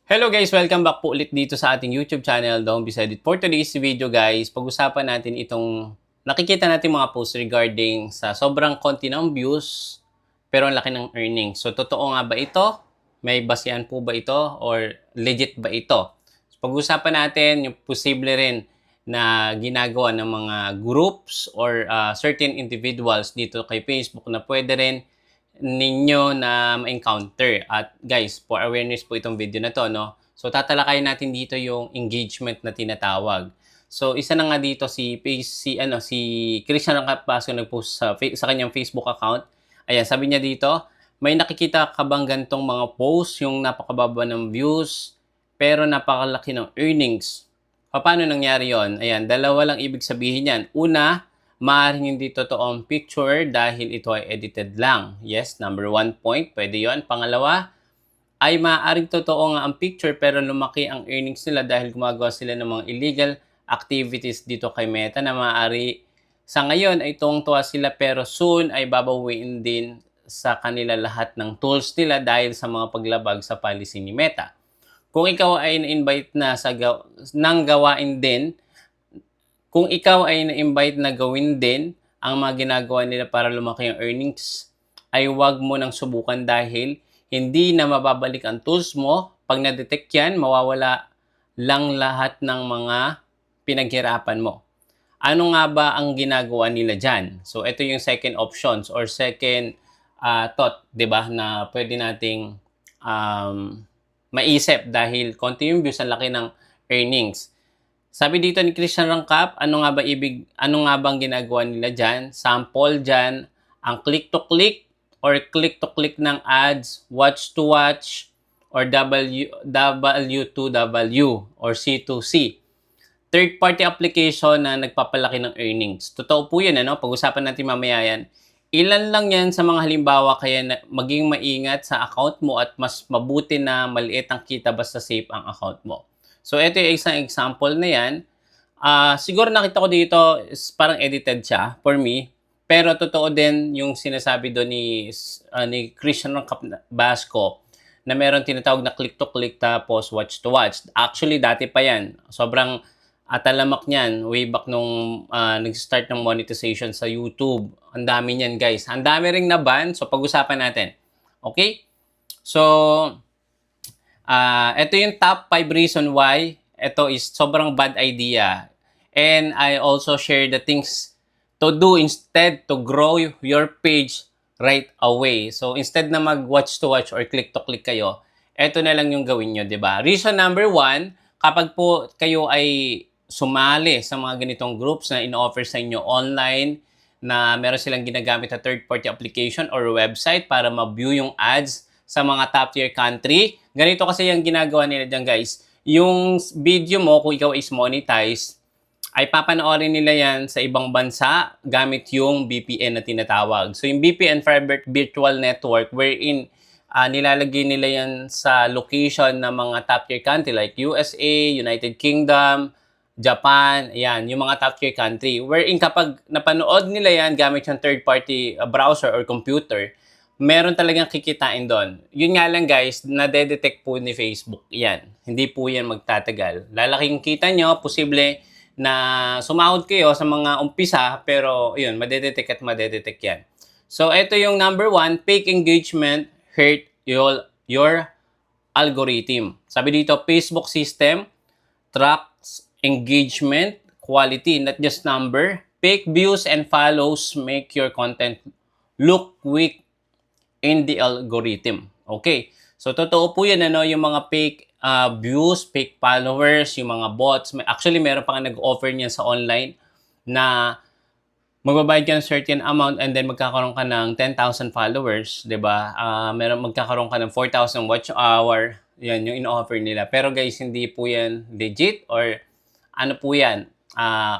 Hello guys! Welcome back po ulit dito sa ating YouTube channel, Don't Be Sad It. For today's video guys, pag-usapan natin itong nakikita natin mga posts regarding sa sobrang konti ng views pero ang laki ng earnings. So totoo nga ba ito? May basehan po ba ito? Or legit ba ito? So, pag-usapan natin yung posible rin na ginagawa ng mga groups or certain individuals dito kay Facebook na pwede rin ninyo na ma-encounter. At guys, for awareness po itong video na to, no? So, tatalakayin natin dito yung engagement na tinatawag. So, isa na nga dito si Christian Capasso nag-post sa kanyang Facebook account. Ayan, sabi niya dito, may nakikita ka bang gantong mga post, yung napakababa ng views, pero napakalaki ng earnings? Paano nangyari yon? Ayan, dalawa lang ibig sabihin yan. Una, maaaring hindi totoong picture dahil ito ay edited lang. Yes, number 1 point, pwede yon. Pangalawa, ay maaaring totoo nga ang picture pero lumaki ang earnings nila dahil gumagawa sila ng mga illegal activities dito kay Meta na maaari sa ngayon ay tuwang-tuwa sila pero soon ay babawiin din sa kanila lahat ng tools nila dahil sa mga paglabag sa policy ni Meta. Kung ikaw ay na-invite na nang gawain din, kung ikaw ay na-invite na gawin din ang mga ginagawa nila para lumaki ang earnings, ay huwag mo nang subukan dahil hindi na mababalik ang tools mo. Pag na-detect yan, mawawala lang lahat ng mga pinaghirapan mo. Ano nga ba ang ginagawa nila dyan? So, ito yung second options or second thought, di ba, na pwede nating maisip dahil konti yung views, ang laki ng earnings. Sabi dito ni Christian Rangkap, ano nga bang ginagawa nila dyan? Sample dyan, ang click-to-click or click-to-click ng ads, watch-to-watch, or W2W or C2C. Third-party application na nagpapalaki ng earnings. Totoo po yan, ano? Pag-usapan natin mamaya yan. Ilan lang yan sa mga halimbawa kaya maging maingat sa account mo at mas mabuti na maliit ang kita basta safe ang account mo. So, ito yung isang example na yan. Siguro nakita ko dito, parang edited siya for me. Pero totoo din yung sinasabi doon ni Christian Basco na meron tinatawag na click-to-click tapos watch-to-watch. Actually, dati pa yan. Sobrang talamak niyan way back nung nag-start ng monetization sa YouTube. Ang dami niyan, guys. Ang dami ring na-ban. So, pag-usapan natin. Okay? So, ito yung top 5 reason why ito is sobrang bad idea. And I also share the things to do instead to grow your page right away. So, instead na mag-watch to watch or click to click kayo, ito na lang yung gawin nyo, di ba? Reason number 1, kapag po kayo ay sumali sa mga ganitong groups na in-offer sa inyo online, na meron silang ginagamit na third-party application or website para ma-view yung ads sa mga top-tier country. Ganito kasi yung ginagawa nila dyan, guys. Yung video mo, kung ikaw is monetized, ay papanoorin nila yan sa ibang bansa gamit yung VPN na tinatawag. So, yung VPN, Private Virtual Network, wherein nilalagay nila yan sa location ng mga top-tier country like USA, United Kingdom, Japan, ayan, yung mga top-tier country. Wherein kapag napanood nila yan gamit yung third-party browser or computer, meron talagang kikitain doon. Yun nga lang guys, na-detect po ni Facebook yan. Hindi po yan magtatagal. Lalaking kita nyo, posible na sumahod kayo sa mga umpisa, pero yun, madedetect at madedetect yan. So, ito yung number 1, fake engagement hurt your algorithm. Sabi dito, Facebook system tracks engagement quality, not just number. Fake views and follows make your content look weak in the algorithm. Okay. So, totoo po yan, ano, yung mga fake views, fake followers, yung mga bots. Actually, meron pa nga nag-offer niyan sa online na magbabayad ka ng certain amount and then magkakaroon ka ng 10,000 followers, di ba? Meron magkakaroon ka ng 4,000 watch hour. Yan, yung in-offer nila. Pero guys, hindi po yan legit or ano po yan,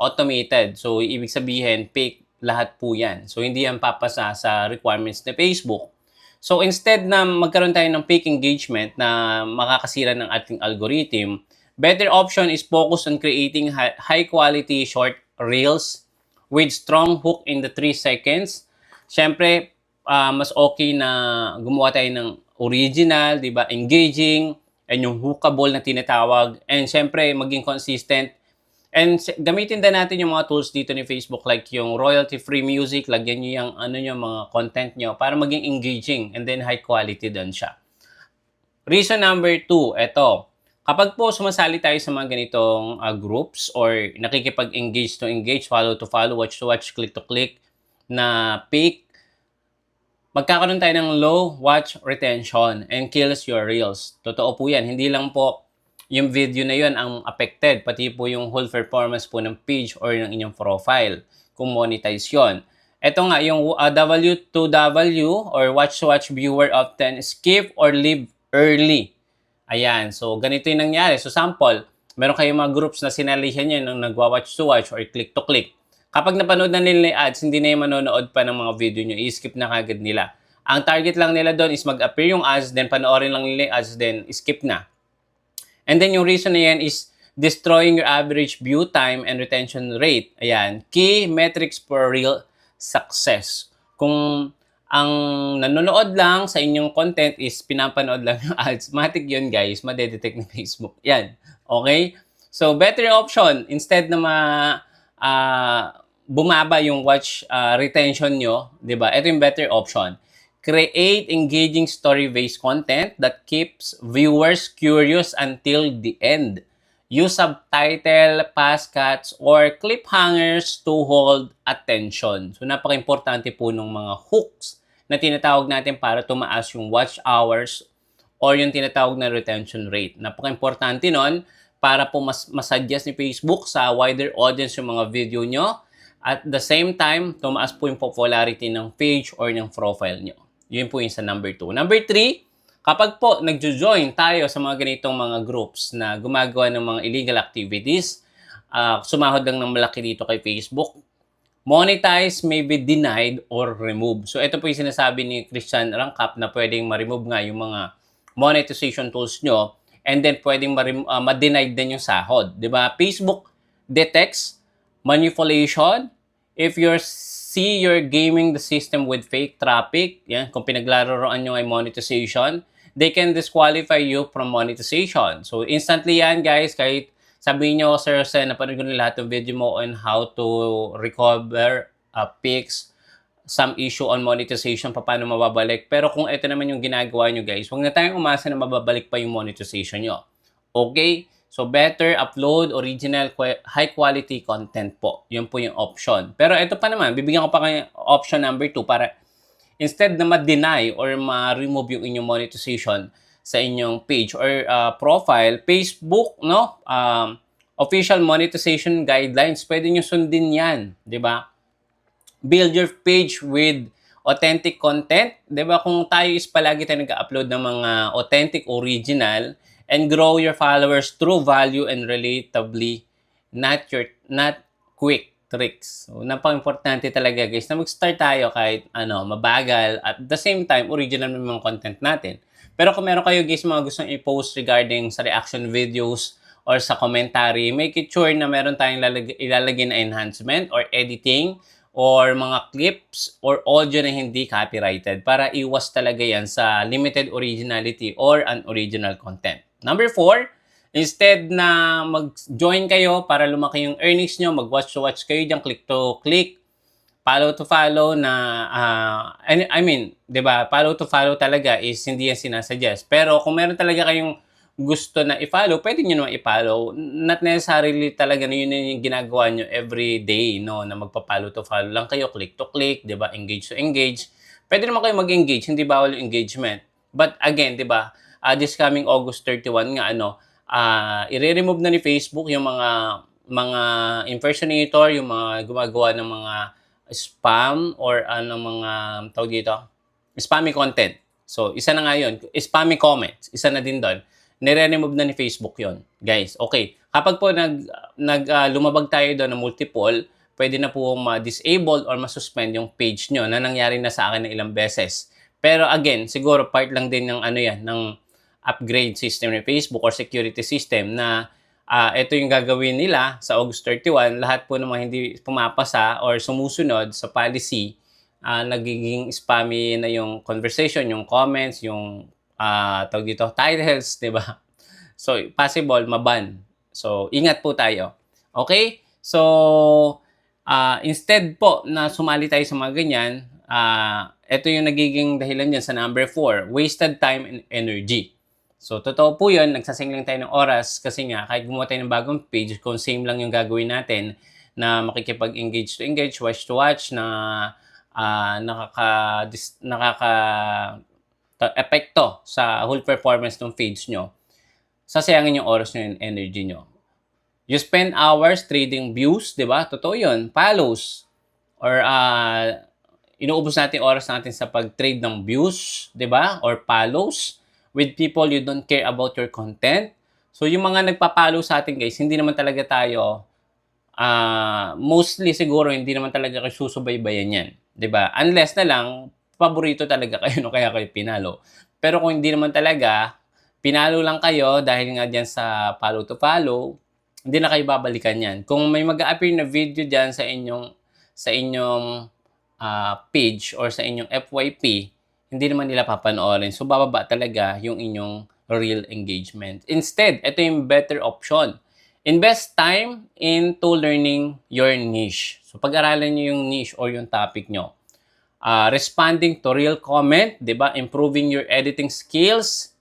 automated. So, ibig sabihin, fake lahat po yan. So, hindi yan papasa sa requirements ni Facebook. So, instead na magkaroon tayo ng fake engagement na makakasira ng ating algorithm, better option is focus on creating high-quality short reels with strong hook in the 3 seconds. Siyempre, mas okay na gumawa tayo ng original, di ba? Engaging, and yung hookable na tinatawag, and syempre maging consistent. And gamitin din natin yung mga tools dito ni Facebook like yung royalty-free music, lagyan nyo yung ano nyo, mga content nyo para maging engaging and then high quality din siya. Reason number 2, eto. Kapag po sumasali tayo sa mga ganitong groups or nakikipag-engage to engage, follow to follow, watch to watch, click to click na peak, magkakaroon tayo ng low watch retention and kills your reels. Totoo po yan. Hindi lang po yung video na yun ang affected, pati po yung whole performance po ng page or ng inyong profile kung monetize yon. Ito nga, yung W2W or watch to watch viewer often skip or leave early. Ayan, so ganito yung nangyari. So sample, meron kayong mga groups na sinalihan nyo nung nagwa-watch to watch or click to click. Kapag napanood na nila yung ads, hindi na yung manonood pa ng mga video nyo, i-skip na kagad nila. Ang target lang nila doon is mag-appear yung ads, then panoorin lang nila yung ads, then skip na. And then yung reason na yan is destroying your average view time and retention rate. Ayan, key metrics for real success. Kung ang nanonood lang sa inyong content is pinapanood lang yung ads, matik yun guys, madedetect ni Facebook. Yan. Okay? So, better option, instead na bumaba yung watch retention nyo, di ba? Ito yung better option. Create engaging story-based content that keeps viewers curious until the end. Use subtitle, fast cuts, or cliffhangers to hold attention. So, napaka-importante po ng mga hooks na tinatawag natin para tumaas yung watch hours or yung tinatawag na retention rate. Napaka-importante nun para po mas-suggest ni Facebook sa wider audience yung mga video nyo. At the same time, tumaas po yung popularity ng page or ng profile nyo. Yun po yung sa number 2. Number 3, kapag po nagjo-join tayo sa mga ganitong mga groups na gumagawa ng mga illegal activities, sumahod lang ng malaki dito kay Facebook, monetize may be denied or removed. So, ito po yung sinasabi ni Christian Rangkap na pwedeng ma-remove nga yung mga monetization tools nyo and then pwedeng ma-denied din yung sahod. Diba? Facebook detects manipulation if you're you're gaming the system with fake traffic. Yan, kung pinaglaruroan nyo ay monetization, they can disqualify you from monetization. So, instantly yan, guys, kahit sabihin nyo, Sir Sen, napanood ko na lahat ng video mo on how to recover, fix some issue on monetization, paano mababalik. Pero kung ito naman yung ginagawa nyo, guys, huwag na tayong umasa na mababalik pa yung monetization nyo. Okay? So, better upload original, high-quality content po. Yun po yung option. Pero ito pa naman, bibigyan ko pa kayo option number 2 para instead na ma-deny or ma-remove yung inyong monetization sa inyong page or profile, Facebook, no? Official monetization guidelines, pwede nyo sundin yan, di ba? Build your page with authentic content, di ba? Kung tayo is palagi tayo nag-upload ng mga authentic, original, and grow your followers through value and relatably, not quick tricks. So, napaka-importante talaga guys na mag-start tayo kahit mabagal at the same time, original yung mga content natin. Pero kung meron kayo guys mga gustong i-post regarding sa reaction videos or sa commentary, make it sure na meron tayong ilalagay na enhancement or editing or mga clips or audio na hindi copyrighted para iwas talaga yan sa limited originality or unoriginal content. Number 4, instead na mag-join kayo para lumaki yung earnings nyo, mag-watch to watch kayo dyan, click to click, follow to follow na, follow to follow talaga is hindi yan sinasuggest. Pero kung meron talaga kayong gusto na i-follow, pwede nyo naman i-follow. Not necessarily talaga na yun yung ginagawa nyo every day, no, na magpa-follow to follow lang kayo, click to click, di ba, engage to engage. Pwede naman kayo mag-engage, hindi bawal yung engagement. But again, di ba, this coming August 31 nga, i-remove na ni Facebook yung mga impersonator, yung mga gumagawa ng mga spam or mga tawag dito, spammy content. So, isa na nga yun. Spammy comments, isa na din doon. Nire-remove na ni Facebook yon, guys. Okay. Kapag po lumabag tayo doon ng multiple, pwede na po ma-disable or ma-suspend yung page nyo na nangyari na sa akin ng ilang beses. Pero again, siguro part lang din ng ng upgrade system ng Facebook or security system na ito yung gagawin nila sa August 31. Lahat po ng mga hindi pumapasa or sumusunod sa policy, nagiging spammy na yung conversation, yung comments, yung tawag dito, titles, di ba? So, possible maban. So, ingat po tayo. Okay? So, instead po na sumali tayo sa mga ganyan, ito yung nagiging dahilan dyan sa number 4, wasted time and energy. So, totoo po yun, nagsasayang lang tayo ng oras kasi nga, kahit gumawa tayo ng bagong page, kung same lang yung gagawin natin, na makikipag-engage to engage, watch to watch, na epekto sa whole performance ng page nyo, sasayangin yung oras nyo and energy nyo. You spend hours trading views, di ba? Totoo yun. Follows. Or inuubos natin oras natin sa pag-trade ng views, di ba? Or follows with people you don't care about your content. So, yung mga nagpa-follow sa atin, guys, hindi naman talaga tayo, mostly siguro, hindi naman talaga kayo susubaybayan yan. Di ba? Unless na lang, paborito talaga kayo, no? Kaya kayo pinalo. Pero kung hindi naman talaga, pinalo lang kayo dahil nga dyan sa follow to follow, hindi na kayo babalikan yan. Kung may mag-a-appear na video dyan sa inyong page or sa inyong FYP, hindi naman nila papanoorin. So, bababa talaga yung inyong real engagement. Instead, ito yung better option. Invest time into learning your niche. So, pag-aralan nyo yung niche or yung topic nyo. Responding to real comment, di ba? Improving your editing skills,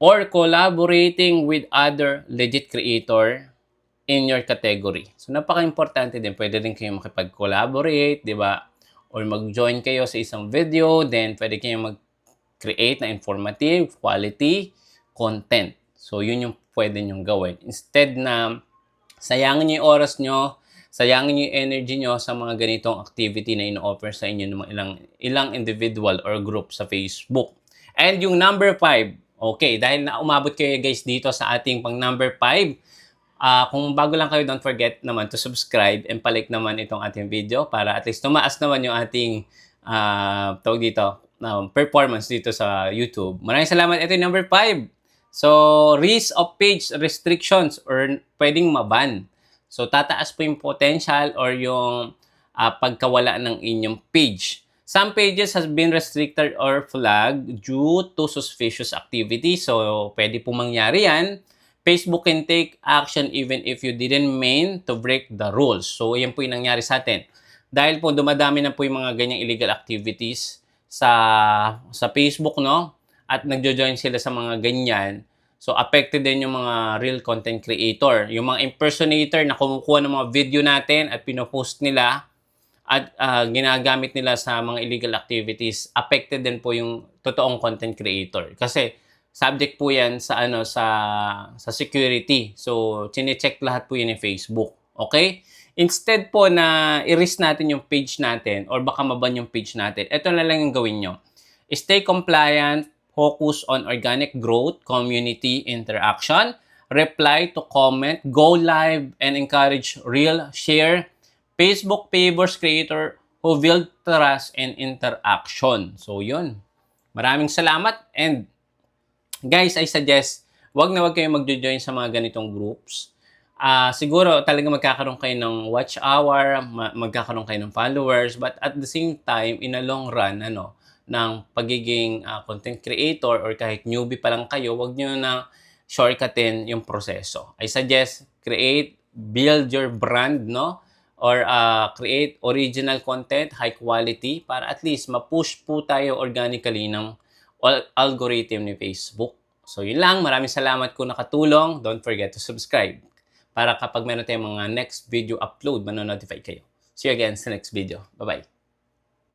or collaborating with other legit creator in your category. So, napaka-importante din. Pwede din kayo makipag-collaborate, di ba? Or mag-join kayo sa isang video, then pwede kayo mag-create na informative, quality content. So, yun yung pwede nyong gawin. Instead na sayangin nyo yung oras nyo, sayangin nyo yung energy nyo sa mga ganitong activity na ino-offer sa inyo ng mga ilang individual or group sa Facebook. And yung number 5, okay, dahil na umabot kayo guys dito sa ating pang number 5, kung bago lang kayo, don't forget naman to subscribe and palike naman itong ating video para at least tumaas naman yung ating performance dito sa YouTube. Maraming salamat. Ito yung number 5. So, risk of page restrictions or pwedeng maban. So, tataas po yung potential or yung pagkawala ng inyong page. Some pages has been restricted or flagged due to suspicious activity. So, pwede po mangyari yan. Facebook can take action even if you didn't mean to break the rules. So, yan po yung nangyari sa atin. Dahil po dumadami na po yung mga ganyang illegal activities sa Facebook, no? At nagjo-join sila sa mga ganyan. So, affected din yung mga real content creator. Yung mga impersonator na kumukuha ng mga video natin at pinopost nila at ginagamit nila sa mga illegal activities, affected din po yung totoong content creator. Kasi subject po yan sa sa security. So, chine-check lahat po yun ni Facebook. Okay? Instead po na i-risk natin yung page natin or baka maban yung page natin, ito na lang yung gawin nyo. Stay compliant, focus on organic growth, community interaction, reply to comment, go live, and encourage real share Facebook favors creator who build trust and interaction. So, yun. Maraming salamat. And, guys, I suggest, wag na wag kayong magjo-join sa mga ganitong groups. Siguro, talaga magkakaroon kayo ng watch hour, magkakaroon kayo ng followers, but at the same time, in a long run, ng pagiging content creator or kahit newbie pa lang kayo, wag nyo na shortcutin yung proseso. I suggest, build your brand, no? Or create original content, high quality, para at least ma-push po tayo organically ng algorithm ni Facebook. So, yun lang. Maraming salamat kung nakatulong. Don't forget to subscribe para kapag meron tayong mga next video upload, manonotify kayo. See you again sa next video. Bye-bye.